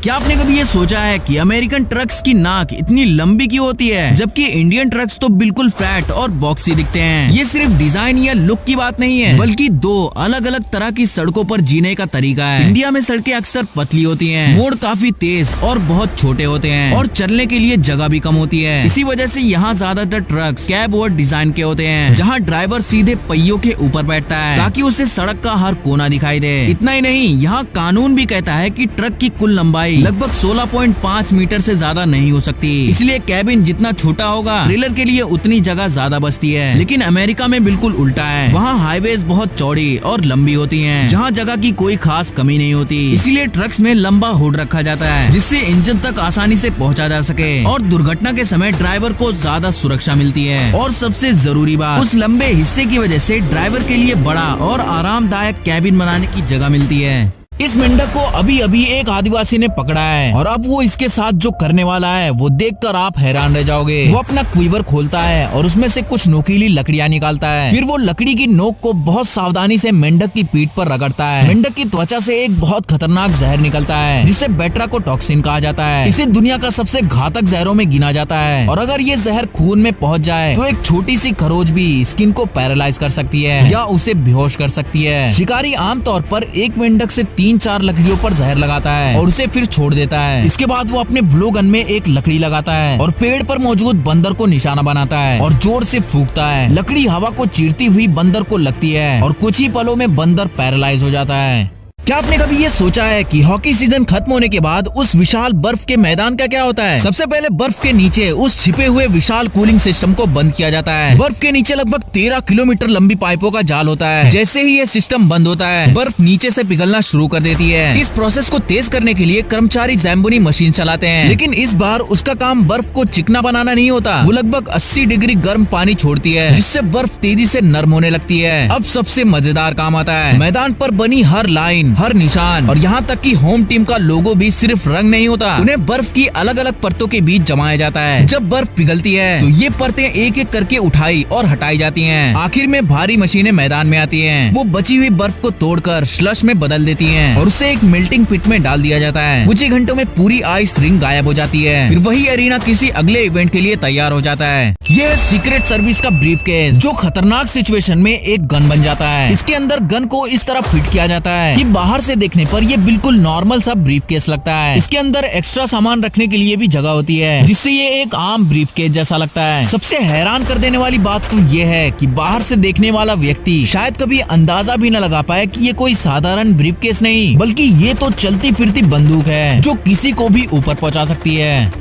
क्या आपने कभी ये सोचा है कि अमेरिकन ट्रक्स की नाक इतनी लंबी क्यों होती है, जबकि इंडियन ट्रक्स तो बिल्कुल फ्लैट और बॉक्सी दिखते हैं। ये सिर्फ डिजाइन या लुक की बात नहीं है, बल्कि दो अलग अलग तरह की सड़कों पर जीने का तरीका है। इंडिया में सड़कें अक्सर पतली होती हैं, मोड़ काफी तेज और बहुत छोटे होते हैं और चलने के लिए जगह भी कम होती है। इसी वजह से यहाँ ज्यादातर ट्रक्स कैब और डिजाइन के होते हैं, जहाँ ड्राइवर सीधे पहियों के ऊपर बैठता है ताकि उसे सड़क का हर कोना दिखाई दे। इतना ही नहीं, यहाँ कानून भी कहता है कि ट्रक की कुल लंबाई लगभग 16.5 मीटर से ज्यादा नहीं हो सकती। इसलिए कैबिन जितना छोटा होगा, ट्रेलर के लिए उतनी जगह ज्यादा बचती है। लेकिन अमेरिका में बिल्कुल उल्टा है। वहाँ हाईवेज बहुत चौड़ी और लंबी होती हैं, जहाँ जगह की कोई खास कमी नहीं होती। इसीलिए ट्रक्स में लंबा हुड रखा जाता है, जिससे इंजन तक आसानी से पहुँचा जा सके और दुर्घटना के समय ड्राइवर को ज्यादा सुरक्षा मिलती है। और सबसे जरूरी बात, उस लंबे हिस्से की वजह से ड्राइवर के लिए बड़ा और आरामदायक कैबिन बनाने की जगह मिलती है। इस मेंढक को अभी अभी एक आदिवासी ने पकड़ा है और अब वो इसके साथ जो करने वाला है वो देखकर आप हैरान रह जाओगे। वो अपना क्वीवर खोलता है और उसमें से कुछ नोकीली लकड़ियां निकालता है। फिर वो लकड़ी की नोक को बहुत सावधानी से मेंढक की पीठ पर रगड़ता है। मेंढक की त्वचा से एक बहुत खतरनाक जहर निकलता है, जिसे बेट्राकोटॉक्सिन कहा जाता है। इसे दुनिया का सबसे घातक जहरों में गिना जाता है और अगर ये जहर खून में पहुँच जाए तो एक छोटी सी खरोच भी स्किन को पैरालाइज कर सकती है या उसे बेहोश कर सकती है। शिकारी आमतौर पर एक मेंढक से 3-4 लकड़ियों पर जहर लगाता है और उसे फिर छोड़ देता है। इसके बाद वो अपने ब्लो गन में एक लकड़ी लगाता है और पेड़ पर मौजूद बंदर को निशाना बनाता है और जोर से फूंकता है। लकड़ी हवा को चीरती हुई बंदर को लगती है और कुछ ही पलों में बंदर पैरालाइज हो जाता है। क्या आपने कभी ये सोचा है कि हॉकी सीजन खत्म होने के बाद उस विशाल बर्फ के मैदान का क्या होता है? सबसे पहले बर्फ के नीचे उस छिपे हुए विशाल कूलिंग सिस्टम को बंद किया जाता है। बर्फ के नीचे लगभग 13 किलोमीटर लंबी पाइपों का जाल होता है। जैसे ही ये सिस्टम बंद होता है, बर्फ नीचे से पिघलना शुरू कर देती है। इस प्रोसेस को तेज करने के लिए कर्मचारी जैम्बोनी मशीन चलाते हैं, लेकिन इस बार उसका काम बर्फ को चिकना बनाना नहीं होता। वो लगभग 80 डिग्री गर्म पानी छोड़ती है, जिससे बर्फ तेजी से नरम होने लगती है। अब सबसे मजेदार काम आता है। मैदान पर बनी हर लाइन, हर निशान और यहाँ तक कि होम टीम का लोगो भी सिर्फ रंग नहीं होता, उन्हें बर्फ की अलग अलग परतों के बीच जमाया जाता है। जब बर्फ पिघलती है तो ये परतें एक एक करके उठाई और हटाई जाती हैं। आखिर में भारी मशीनें मैदान में आती हैं। वो बची हुई बर्फ को तोड़कर स्लश में बदल देती हैं और उसे एक मेल्टिंग पिट में डाल दिया जाता है। कुछ ही घंटों में पूरी आइस रिंग गायब हो जाती है। फिर वही एरिना किसी अगले इवेंट के लिए तैयार हो जाता है। ये है सीक्रेट सर्विस का ब्रीफ केस, जो खतरनाक सिचुएशन में एक गन बन जाता है। इसके अंदर गन को इस तरह फिट किया जाता है कि बाहर से देखने पर ये बिल्कुल नॉर्मल सा ब्रीफ केस लगता है। इसके अंदर एक्स्ट्रा सामान रखने के लिए भी जगह होती है, जिससे ये एक आम ब्रीफ केस जैसा लगता है। सबसे हैरान कर देने वाली बात तो ये है कि बाहर से देखने वाला व्यक्ति शायद कभी अंदाजा भी न लगा पाए कि ये कोई साधारण ब्रीफ केस नहीं, बल्कि ये तो चलती फिरती बंदूक है जो किसी को भी ऊपर पहुंचा सकती है।